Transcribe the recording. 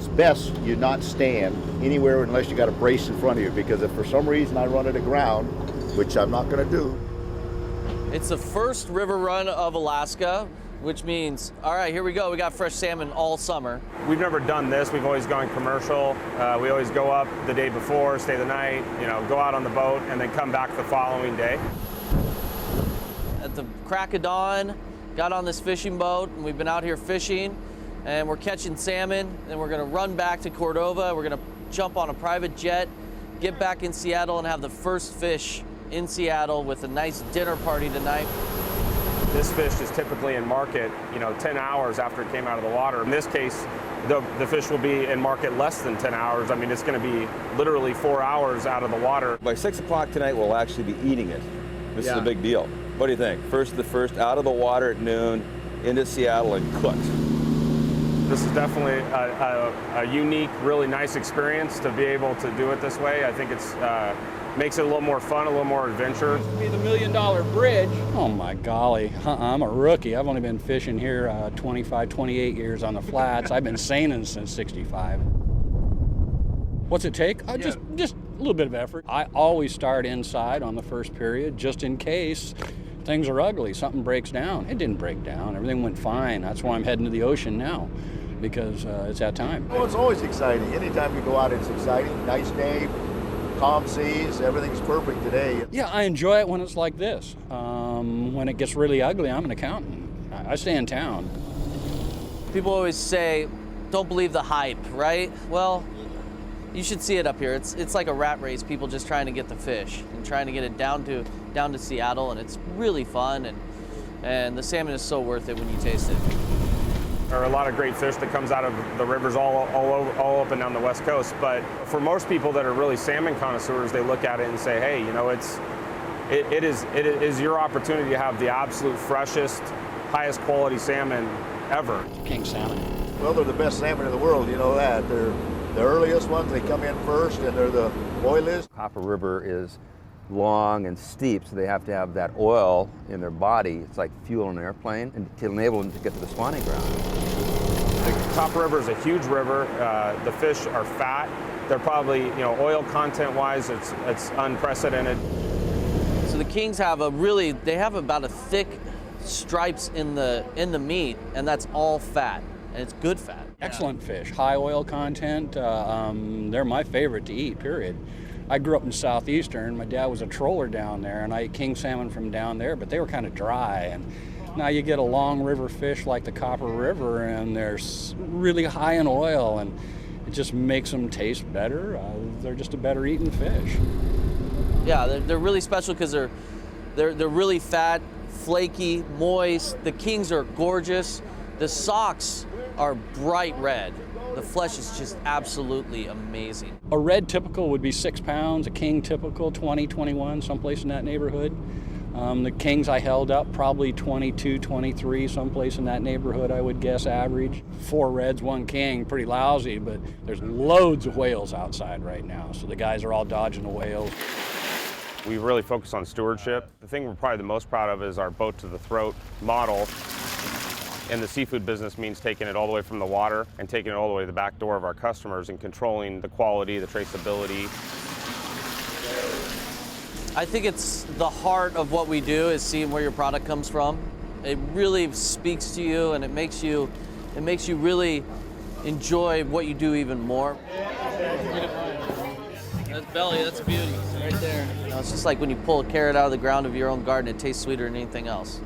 it's best you not stand anywhere unless you got a brace in front of you, because if for some reason I run it aground, which I'm not going to do. It's the first river run of Alaska, which means, all right, here we go. We got fresh salmon all summer. We've never done this. We've always gone commercial. We always go up the day before, stay the night, go out on the boat, and then come back the following day. At the crack of dawn, got on this fishing boat, and we've been out here fishing, and we're catching salmon, and we're gonna run back to Cordova. We're gonna jump on a private jet, get back in Seattle, and have the first fish in Seattle with a nice dinner party tonight. This fish is typically in market, 10 hours after it came out of the water. In this case, the fish will be in market less than 10 hours. I mean, it's going to be literally 4 hours out of the water. By 6 o'clock tonight, we'll actually be eating it. This is a big deal. What do you think? First out of the water at noon, into Seattle and cooked. This is definitely a unique, really nice experience to be able to do it this way. I think it's makes it a little more fun, a little more adventure. This will be the $1 million bridge. Oh my golly, I'm a rookie. I've only been fishing here 25, 28 years on the flats. I've been seining since 65. What's it take? Just a little bit of effort. I always start inside on the first period, just in case things are ugly, something breaks down. It didn't break down, everything went fine. That's why I'm heading to the ocean now, because it's that time. Well, it's always exciting. Anytime you go out, it's exciting. Nice day, calm seas, everything's perfect today. Yeah, I enjoy it when it's like this. When it gets really ugly, I'm an accountant. I stay in town. People always say, don't believe the hype, right? Well, you should see it up here. It's like a rat race, people just trying to get the fish and trying to get it down to Seattle, and it's really fun, and the salmon is so worth it when you taste it. There are a lot of great fish that comes out of the rivers all up and down the West Coast, but for most people that are really salmon connoisseurs, they look at it and say, hey, it is your opportunity to have the absolute freshest, highest quality salmon ever. King salmon. Well, they're the best salmon in the world, you know that. They're the earliest ones, they come in first, and they're the oiliest. Copper River is long and steep, so they have to have that oil in their body. It's like fuel in an airplane, and to enable them to get to the spawning ground. The Copper River is a huge river. The fish are fat. They're probably, oil content-wise, it's unprecedented. So the kings have they have about a thick stripes in the meat, and that's all fat, and it's good fat. Excellent fish, high oil content. They're my favorite to eat, period. I grew up in Southeastern. My dad was a troller down there, and I ate king salmon from down there, but they were kind of dry. And now you get a long river fish like the Copper River, and they're really high in oil, and it just makes them taste better. They're just a better eating fish. Yeah, they're really special because they're really fat, flaky, moist. The kings are gorgeous. The socks are bright red. The flesh is just absolutely amazing. A red typical would be 6 pounds, a king typical 20, 21, someplace in that neighborhood. The kings I held up probably 22, 23, someplace in that neighborhood, I would guess average. 4 reds, 1 king, pretty lousy, but there's loads of whales outside right now, so the guys are all dodging the whales. We really focus on stewardship. The thing we're probably the most proud of is our boat to the throat model. In the seafood business means taking it all the way from the water and taking it all the way to the back door of our customers and controlling the quality, the traceability. I think it's the heart of what we do is seeing where your product comes from. It really speaks to you, and it makes you really enjoy what you do even more. That's belly, that's beauty, right there. It's just like when you pull a carrot out of the ground of your own garden, it tastes sweeter than anything else.